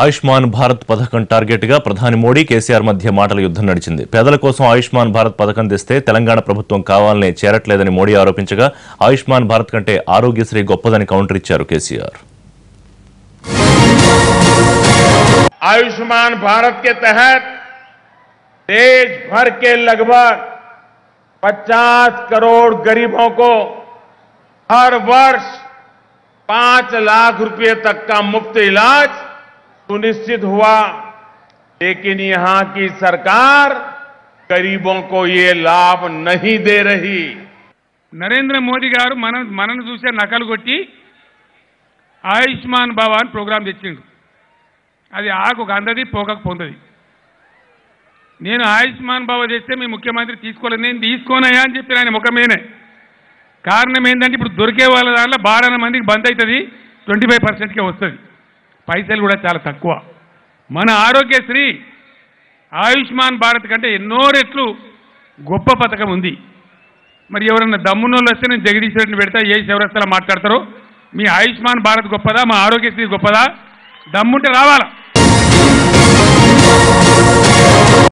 ఆయుష్మాన్ భారత్ పథకం టార్గెట్ గా ప్రధాని మోడీ కేసీఆర్ మధ్య మాటల యుద్ధం నడిచింది. పేదల కోసం ఆయుష్మాన్ భారత్ పథకం తెస్తే తెలంగాణ ప్రభుత్వం కావాలనే చేరట్లేదని మోడీ ఆరోపించగా ఆయుష్మాన్ భారత్ కంటే ఆరోగ్యశ్రీ గొప్పదని కౌంటర్ ఇచ్చారు కేసీఆర్. आयुष्मान भारत के तहत देश भर के लगभग 50 करोड़ गरीबों को हर वर्ष 5 लाख रुपए तक का मुफ्त इलाज सुनिश्चित हुआ, लेकिन यहां की सरकार गरीबों को ये लाभ नहीं दे रही। नरेंद्र मोदी गारू मन चूसे नकल कोट्टी आयुष्मान भवन प्रोग्राम తెచ్చిండు. అది ఆకు గందది పోకకు పొందది. నేను ఆయుష్మాన్ భవ చేస్తే మీ ముఖ్యమంత్రి తీసుకోలేదు, నేను తీసుకోనయా అని చెప్పి ఆయన ముఖమేనే. కారణం ఏంటంటే ఇప్పుడు దొరికే వాళ్ళ దాంట్లో 12 మందికి బంద్ అవుతుంది, 25%కే వస్తుంది, పైసలు కూడా చాలా తక్కువ. మన ఆరోగ్యశ్రీ ఆయుష్మాన్ భారత్ కంటే ఎన్నో రెట్లు గొప్ప పథకం ఉంది. మరి ఎవరన్నా దమ్మునోళ్ళు వస్తే నేను జగదీష్ రెడ్డిని పెడతా, ఏ చౌరస్తాలో మాట్లాడతారో. మీ ఆయుష్మాన్ భారత్ గొప్పదా, మా ఆరోగ్యశ్రీ గొప్పదా? దమ్ముంటే రావాలా.